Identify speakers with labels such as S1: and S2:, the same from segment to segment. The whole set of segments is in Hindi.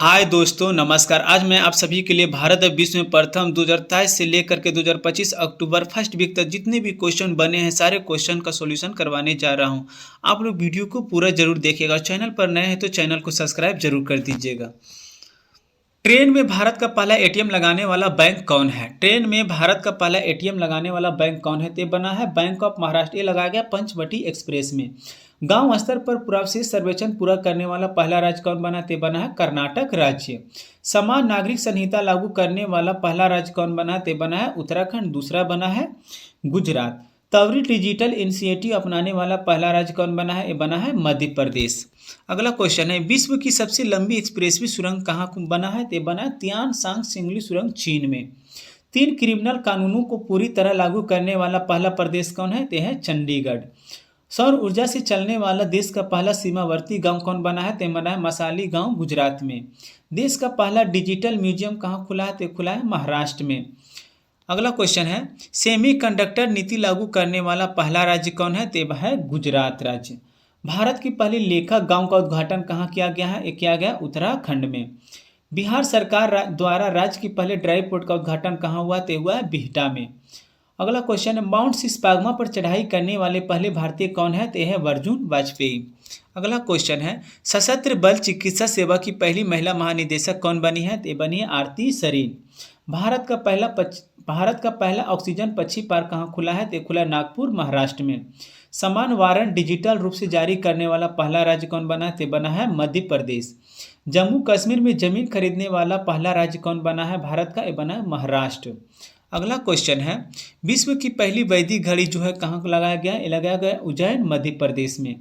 S1: हाय दोस्तों, नमस्कार। आज मैं आप सभी के लिए भारत और विश्व में प्रथम 2023 से लेकर के 2025 अक्टूबर फर्स्ट वीक तक जितने भी क्वेश्चन बने हैं सारे क्वेश्चन का सॉल्यूशन करवाने जा रहा हूं। आप लोग वीडियो को पूरा जरूर देखिएगा और चैनल पर नए हैं तो चैनल को सब्सक्राइब जरूर कर दीजिएगा। ट्रेन में भारत का पहला एटीएम लगाने वाला बैंक कौन है? ट्रेन में भारत का पहला एटीएम लगाने वाला बैंक कौन है? तो बना है बैंक ऑफ महाराष्ट्र। ये लगाया गया पंचवटी एक्सप्रेस में। गांव स्तर पर पुरावशीष सर्वेक्षण पूरा करने वाला पहला राज्य कौन बना? तो बना है कर्नाटक राज्य। समान नागरिक संहिता लागू करने वाला पहला राज्य कौन बना? तो बना है उत्तराखंड। दूसरा बना है गुजरात। त्वरित डिजिटल इनिशिएटिव अपनाने वाला पहला राज्य कौन बना है? ये बना है मध्य प्रदेश। अगला क्वेश्चन है, विश्व की सबसे लंबी एक्सप्रेसवे सुरंग कहाँ बना है? तो बना है तियान सांग सिंगली सुरंग चीन में। 3 क्रिमिनल कानूनों को पूरी तरह लागू करने वाला पहला प्रदेश कौन है? तो है चंडीगढ़। सौर ऊर्जा से चलने वाला देश का पहला सीमावर्ती गांव कौन बना है? तो बना है मसाली गांव गुजरात में। देश का पहला डिजिटल म्यूजियम कहाँ खुला है? तो खुला है महाराष्ट्र में। अगला क्वेश्चन है, सेमीकंडक्टर नीति लागू करने वाला पहला राज्य कौन है? तो है गुजरात राज्य। भारत की पहली लेखा गांव का उद्घाटन कहाँ किया गया है? ये किया गया उत्तराखंड में। बिहार सरकार द्वारा राज्य की पहले ड्राई पोर्ट का उद्घाटन कहाँ हुआ? तो हुआ है बिहटा में। अगला क्वेश्चन है, माउंट सिस्पागमा पर चढ़ाई करने वाले पहले भारतीय कौन है? तो है अर्जुन वाजपेयी। अगला क्वेश्चन है, सशस्त्र बल चिकित्सा सेवा की पहली महिला महानिदेशक कौन बनी है? तो बनी है आरती सरीन। भारत का पहला ऑक्सीजन पक्षी पार्क कहाँ खुला है? तो खुला नागपुर महाराष्ट्र में। समान वारंट डिजिटल रूप से जारी करने वाला पहला राज्य कौन बना है? तो बना है मध्य प्रदेश। जम्मू कश्मीर में जमीन खरीदने वाला पहला राज्य कौन बना है भारत का? ये बना है महाराष्ट्र। अगला क्वेश्चन है, विश्व की पहली वैदिक घड़ी जो है कहाँ लगाया गया? ये लगाया गया उज्जैन मध्य प्रदेश में।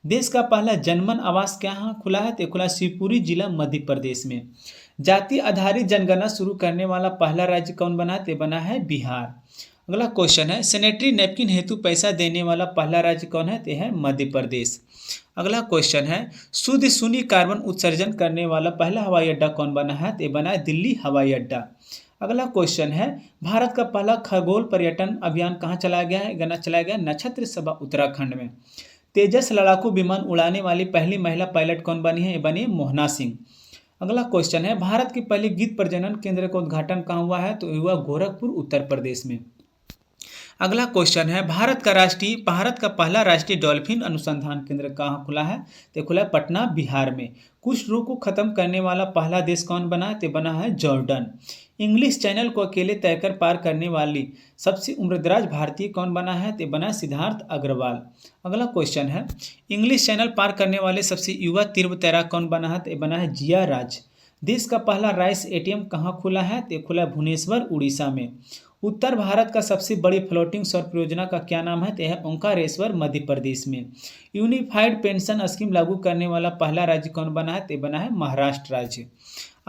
S1: देश का पहला जनमन आवास कहाँ खुला है? तो खुला शिवपुरी जिला मध्य प्रदेश में। जाति आधारित जनगणना शुरू करने वाला पहला राज्य कौन बना है? तो बना है बिहार। अगला क्वेश्चन है, सैनिटरी नैपकिन हेतु पैसा देने वाला पहला राज्य कौन है? तो है मध्य प्रदेश। अगला क्वेश्चन है, शुद्ध शून्य कार्बन उत्सर्जन करने वाला पहला हवाई अड्डा कौन बना है? तो बना है दिल्ली हवाई अड्डा। अगला क्वेश्चन है, भारत का पहला खगोल पर्यटन अभियान कहाँ चलाया गया है? चलाया गया नक्षत्र सभा उत्तराखंड में। तेजस लड़ाकू विमान उड़ाने वाली पहली महिला पायलट कौन बनी है? ये बनी मोहना सिंह। अगला क्वेश्चन है, भारत के पहले गिद्ध प्रजनन केंद्र का उद्घाटन कहाँ हुआ है? तो हुआ गोरखपुर उत्तर प्रदेश में। अगला क्वेश्चन है, भारत का पहला राष्ट्रीय डॉल्फिन अनुसंधान केंद्र कहाँ खुला है? तो खुला है पटना बिहार में। कुष्ठ रोग को खत्म करने वाला पहला देश कौन बना है? तो बना है जॉर्डन। इंग्लिश चैनल को अकेले तय कर पार करने वाली सबसे उम्रदराज भारतीय कौन बना है? तो बना है सिद्धार्थ अग्रवाल। अगला क्वेश्चन है, इंग्लिश चैनल पार करने वाले सबसे युवा तीव्र तैराक कौन बना है? तो बना है जिया राज। देश का पहला राइस एटीएम कहाँ खुला है? तो खुला है भुवनेश्वर उड़ीसा में। उत्तर भारत का सबसे बड़ी फ्लोटिंग सौर परियोजना का क्या नाम है? तो है ओंकारेश्वर मध्य प्रदेश में। यूनिफाइड पेंशन स्कीम लागू करने वाला पहला राज्य कौन बना है? तो बना है महाराष्ट्र राज्य।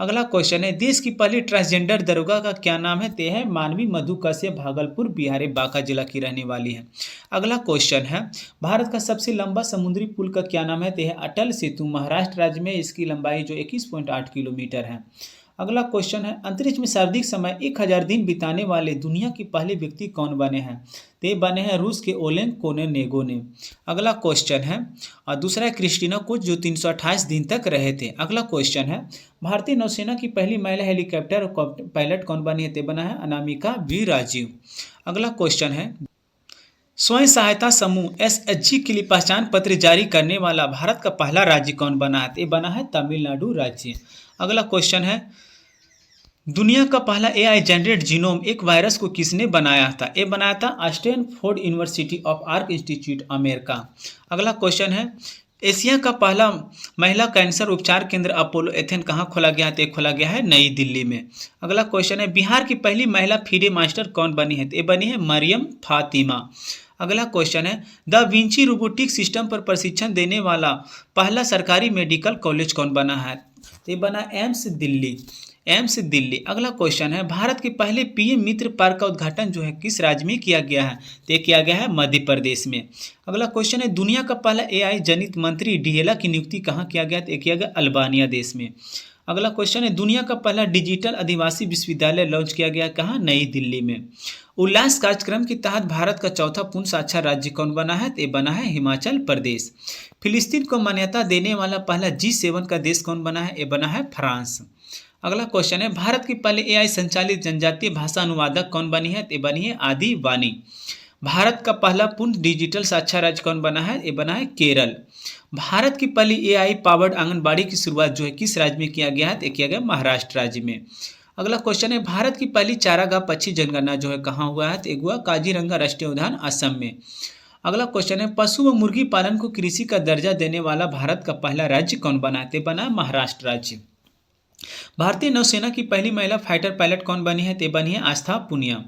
S1: अगला क्वेश्चन है, देश की पहली ट्रांसजेंडर दरोगा का क्या नाम है? तो है मानवी मधु कश्यप, भागलपुर बिहार बांका जिला की रहने वाली है। अगला क्वेश्चन है, भारत का सबसे लंबा समुद्री पुल का क्या नाम है? तो है अटल सेतु, महाराष्ट्र राज्य में इसकी लंबाई जो 21.8 किलोमीटर है। अगला क्वेश्चन है, अंतरिक्ष में सर्वाधिक समय 1000 दिन बिताने वाले दुनिया के पहले व्यक्ति कौन बने हैं? तो बने हैं रूस के ओलेग कोनेनेगो ने। अगला क्वेश्चन है, और दूसरा है क्रिस्टीना कोच जो 328 दिन तक रहे थे। अगला क्वेश्चन है, भारतीय नौसेना की पहली महिला हेलीकॉप्टर पायलट कौन बनी है? तो बना है अनामिका वी राजीव। अगला क्वेश्चन है, स्वयं सहायता समूह एसएचजी के लिए पहचान पत्र जारी करने वाला भारत का पहला राज्य कौन बना है? तो बना है तमिलनाडु राज्य। अगला क्वेश्चन है, दुनिया का पहला एआई जनरेट जीनोम एक वायरस को किसने बनाया था? ये बनाया था Stanford university of arc institute America. अगला क्वेश्चन है, एशिया का पहला महिला कैंसर उपचार केंद्र अपोलो एथेन कहाँ खोला गया है? तो खोला गया है नई दिल्ली में। अगला क्वेश्चन है, बिहार की पहली महिला फीडे मास्टर कौन बनी है? तो ये बनी है मरियम फातिमा। अगला क्वेश्चन है, द विंची रोबोटिक सिस्टम पर प्रशिक्षण देने वाला पहला सरकारी मेडिकल कॉलेज कौन बना है? तो ये बना एम्स दिल्ली। अगला क्वेश्चन है, भारत के पहले पीएम मित्र पार्क का उद्घाटन जो है किस राज्य में किया गया है? तो किया गया है मध्य प्रदेश में। अगला क्वेश्चन है, दुनिया का पहला एआई जनित मंत्री डीएला की नियुक्ति कहाँ किया गया? तो किया गया अल्बानिया देश में। अगला क्वेश्चन है, दुनिया का पहला डिजिटल आदिवासी विश्वविद्यालय लॉन्च किया गया कहाँ? नई दिल्ली में। उल्लास कार्यक्रम के तहत भारत का चौथा पूर्ण साक्षर राज्य कौन बना है? तो ये बना है हिमाचल प्रदेश। फिलिस्तीन को मान्यता देने वाला पहला G7 का देश कौन बना है? ये बना है फ्रांस। अगला क्वेश्चन है, भारत की पहले AI संचालित जनजातीय भाषा अनुवादक कौन बनी है? तो ये बनी है आदि वाणी। भारत का पहला पूर्ण डिजिटल साक्षर राज्य कौन बना है? ये बना है केरल। भारत की पहली AI पावर्ड आंगनबाड़ी की शुरुआत जो है किस राज्य में किया गया है? तो किया गया महाराष्ट्र राज्य में। अगला क्वेश्चन है, भारत की पहली चारागाह पक्षी जनगणना जो है कहाँ हुआ है? तो हुआ काजीरंगा राष्ट्रीय उद्यान असम में। अगला क्वेश्चन है, पशु व मुर्गी पालन को कृषि का दर्जा देने वाला भारत का पहला राज्य कौन बना है? तो बना है महाराष्ट्र राज्य। भारतीय नौसेना की पहली महिला फाइटर पायलट कौन बनी है? तो बनी है आस्था पुनिया।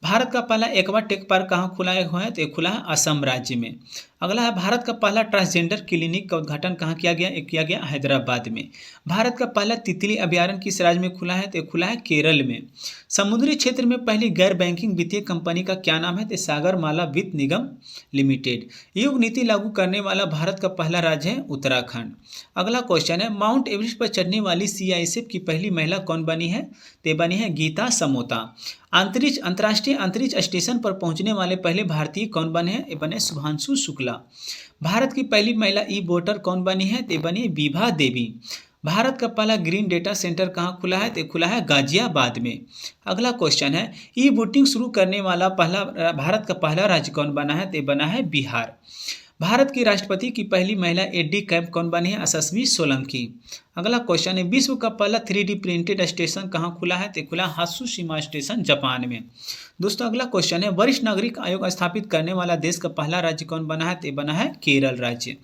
S1: भारत का पहला एक्वा टेक पार्क कहाँ खुला है? तो खुला है असम राज्य में। अगला है, भारत का पहला ट्रांसजेंडर क्लिनिक का उद्घाटन कहाँ किया गया? किया गया हैदराबाद में। भारत का पहला तितली अभयारण्य किस राज्य में खुला है? तो खुला है केरल में। समुद्री क्षेत्र में पहली गैर बैंकिंग वित्तीय कंपनी का क्या नाम है? तो सागरमाला वित्त निगम लिमिटेड। योग नीति लागू करने वाला भारत का पहला राज्य है उत्तराखंड। अगला क्वेश्चन है, माउंट एवरेस्ट पर चढ़ने वाली CISF की पहली महिला कौन बनी है? तो बनी है गीता समोता। अंतर्राष्ट्रीय अंतरिक्ष स्टेशन पर पहुंचने वाले पहले भारतीय कौन बने हैं? ये बने शुभांशु शुक्ला। भारत की पहली महिला वोटर कौन बनी है? तो बनी है विभा देवी। भारत का पहला ग्रीन डेटा सेंटर कहाँ खुला है? तो खुला है गाजियाबाद में। अगला क्वेश्चन है, वोटिंग शुरू करने वाला भारत का पहला राज्य कौन बना है? तो बना है बिहार। भारत की राष्ट्रपति की पहली महिला एडी कैंप कौन बनी है? यशस्वी सोलंकी। अगला क्वेश्चन है, विश्व का पहला 3D प्रिंटेड स्टेशन कहाँ खुला है? तो खुला हात्सुशिमा स्टेशन जापान में। दोस्तों अगला क्वेश्चन है, वरिष्ठ नागरिक आयोग स्थापित करने वाला देश का पहला राज्य कौन बना है? तो बना है केरल राज्य।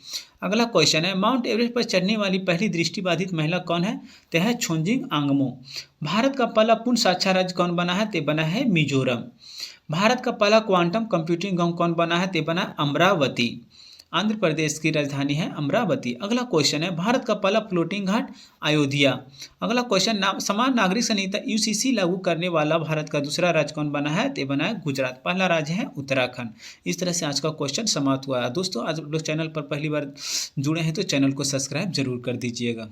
S1: अगला क्वेश्चन है, माउंट एवरेस्ट पर चढ़ने वाली पहली दृष्टिबाधित महिला कौन है? तो है छोंजिंग आंगमो। भारत का पहला पूर्ण साक्षर राज्य कौन बना है? तो बना है मिजोरम। भारत का पहला क्वांटम कंप्यूटिंग गांव कौन बना है? तो बना अमरावती। आंध्र प्रदेश की राजधानी है अमरावती। अगला क्वेश्चन है, भारत का पहला फ्लोटिंग घाट अयोध्या। अगला क्वेश्चन, समान नागरिक संहिता UCC लागू करने वाला भारत का दूसरा राज्य कौन बना है? तो बना है गुजरात। पहला राज्य है उत्तराखंड। इस तरह से आज का क्वेश्चन समाप्त हुआ है। दोस्तों आज लोग चैनल पर पहली बार जुड़े हैं तो चैनल को सब्सक्राइब जरूर कर दीजिएगा।